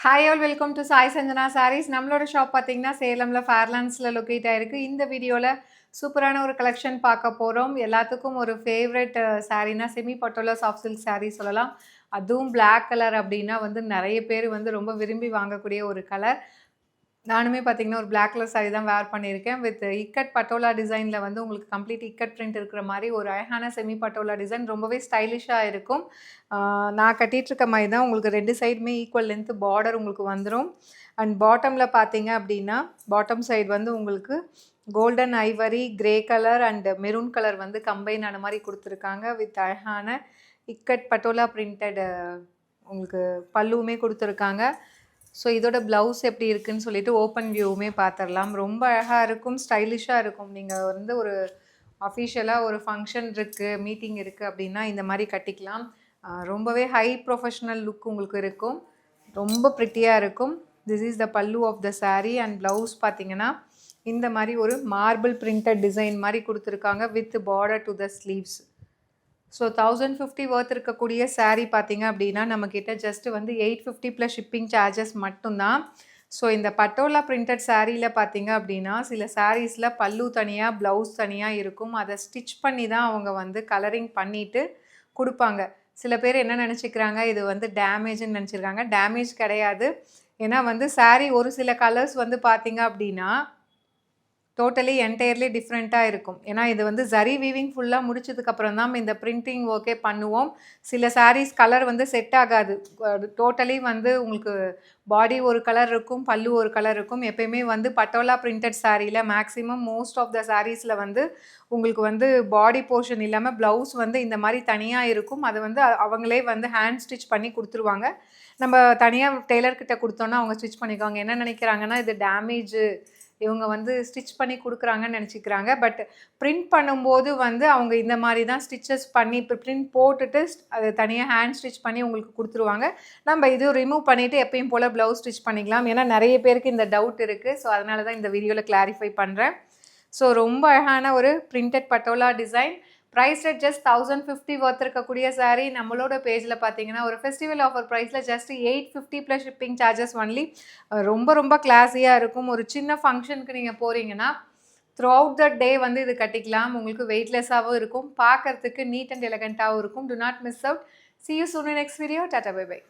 Hi all welcome to Sai Sanjana Sarees. நம்மளோட shop பார்த்தீங்கன்னா சேலம்ல ஃபேர்லாண்ட்ஸில் locate ஆயிருக்கு. இந்த வீடியோவில் சூப்பரான ஒரு கலெக்ஷன் பார்க்க போகிறோம். எல்லாத்துக்கும் ஒரு ஃபேவரட் சாரீனா semi patola soft silk sari சொல்லலாம். அதுவும் பிளாக் கலர் அப்படின்னா வந்து நிறைய பேர் வந்து ரொம்ப விரும்பி வாங்கக்கூடிய ஒரு கலர். நானுமே பார்த்தீங்கன்னா ஒரு பிளாக் கலர் சாரீ தான் வேர் பண்ணியிருக்கேன். வித் இக்கட் பட்டோலா டிசைனில் வந்து உங்களுக்கு கம்ப்ளீட் இக்கட் பிரிண்ட் இருக்கிற மாதிரி ஒரு அழகான செமி பட்டோலா டிசைன் ரொம்பவே ஸ்டைலிஷாக இருக்கும். நான் கட்டிகிட்ருக்க மாதிரி தான் உங்களுக்கு 2 சைடுமே ஈக்குவல் லென்த் பார்டர் உங்களுக்கு வந்துடும். அண்ட் பாட்டமில் பார்த்தீங்க அப்படின்னா பாட்டம் சைடு வந்து உங்களுக்கு golden Ivory, grey colour and maroon colour வந்து கம்பைன் ஆன மாதிரி கொடுத்துருக்காங்க. வித் அழகான இக்கட் பட்டோலா பிரிண்டட் உங்களுக்கு பல்லுவுமே கொடுத்துருக்காங்க. ஸோ இதோட ப்ளவுஸ் எப்படி இருக்குன்னு சொல்லிட்டு ஓப்பன் வியூவுமே பார்த்துடலாம். ரொம்ப அழகாக இருக்கும், ஸ்டைலிஷாக இருக்கும். நீங்கள் வந்து ஒரு அஃபிஷியலாக ஒரு ஃபங்க்ஷன் இருக்குது, மீட்டிங் இருக்குது அப்படின்னா இந்த மாதிரி கட்டிக்கலாம். ரொம்பவே ஹை ப்ரொஃபஷ்னல் லுக் உங்களுக்கு இருக்கும். ரொம்ப ப்ரிட்டியாக இருக்கும். This is the pallu of the sari. And blouse பார்த்தீங்கன்னா இந்த மாதிரி ஒரு மார்பிள் பிரிண்டட் டிசைன் மாதிரி கொடுத்துருக்காங்க with border to the sleeves. So 1050 worth இருக்கக்கூடிய சாரீ பார்த்தீங்க அப்படின்னா நம்மக்கிட்ட ஜஸ்ட்டு வந்து 850 ப்ளஸ் ஷிப்பிங் சார்ஜஸ் மட்டும்தான். ஸோ இந்த பட்டோலா பிரிண்டட் சாரியில் பார்த்தீங்க அப்படின்னா சில சாரீஸில் பல்லு தனியாக, ப்ளவுஸ் தனியாக இருக்கும். அதை ஸ்டிச் பண்ணி தான் அவங்க வந்து கலரிங் பண்ணிவிட்டு கொடுப்பாங்க. சில பேர் என்ன நினச்சிக்கிறாங்க, இது வந்து டேமேஜ்ன்னு நினச்சிருக்காங்க. டேமேஜ் கிடையாது. ஏன்னா வந்து சாரீ ஒரு சில கலர்ஸ் வந்து பார்த்தீங்க அப்படின்னா டோட்டலி என்டையர்லி டிஃப்ரெண்ட்டாக இருக்கும். ஏன்னா இது வந்து ஜரி வீவிங் ஃபுல்லாக முடிச்சதுக்கப்புறம் தான் இந்த பிரிண்டிங் ஒர்க்கே பண்ணுவோம். சில சாரீஸ் கலர் வந்து செட் ஆகாது. டோட்டலி வந்து உங்களுக்கு பாடி ஒரு கலர் இருக்கும், பல்லு ஒரு கலர் இருக்கும். எப்பயுமே வந்து பட்டோலா பிரிண்டட் சாரியில் மேக்ஸிமம் மோஸ்ட் ஆஃப் த சாரீஸில் வந்து உங்களுக்கு வந்து பாடி போர்ஷன் இல்லாமல் ப்ளவுஸ் வந்து இந்த மாதிரி தனியாக இருக்கும். அதை வந்து அவங்களே வந்து ஹேண்ட் ஸ்டிச் பண்ணி கொடுத்துருவாங்க. நம்ம தனியாக டெய்லர்கிட்ட கொடுத்தோன்னா அவங்க ஸ்டிச் பண்ணிக்குவாங்க. என்ன நினைக்கிறாங்கன்னா இது டேமேஜு, இவங்க வந்து ஸ்டிச் பண்ணி கொடுக்குறாங்கன்னு நினச்சிக்கிறாங்க. பட் பிரிண்ட் பண்ணும்போது வந்து அவங்க இந்த மாதிரி தான் ஸ்டிச்சஸ் பண்ணி இப்போ பிரிண்ட் போட்டுட்டு அது தனியாக ஹேண்ட் ஸ்டிச் பண்ணி உங்களுக்கு கொடுத்துருவாங்க. நம்ம இது ரிமூவ் பண்ணிவிட்டு எப்பயும் போல் ப்ளவுஸ் ஸ்டிச் பண்ணிக்கலாம். ஏன்னா நிறைய பேருக்கு இந்த டவுட் இருக்குது. ஸோ அதனால தான் இந்த வீடியோவில் கிளாரிஃபை பண்ணுறேன். ஸோ ரொம்ப அழகான ஒரு printed patola design. Price rate just 1050 worth இருக்கக்கூடிய சாரீ. நம்மளோட பேஜில் பார்த்தீங்கன்னா ஒரு ஃபெஸ்டிவல் ஆஃபர் ப்ரைஸில் just 850 plus shipping charges only. ரொம்ப கிளாஸியாக இருக்கும். ஒரு சின்ன ஃபங்க்ஷனுக்கு நீங்கள் போகிறீங்கன்னா த்ரூ அவுட் த டே வந்து இது கட்டிக்கலாம். உங்களுக்கு வெயிட்லெஸ்ஸாகவும் இருக்கும், பார்க்குறதுக்கு நீட் அண்ட் எலகண்ட்டாகவும் இருக்கும். To not miss out. See you soon in next video. Tata, bye bye.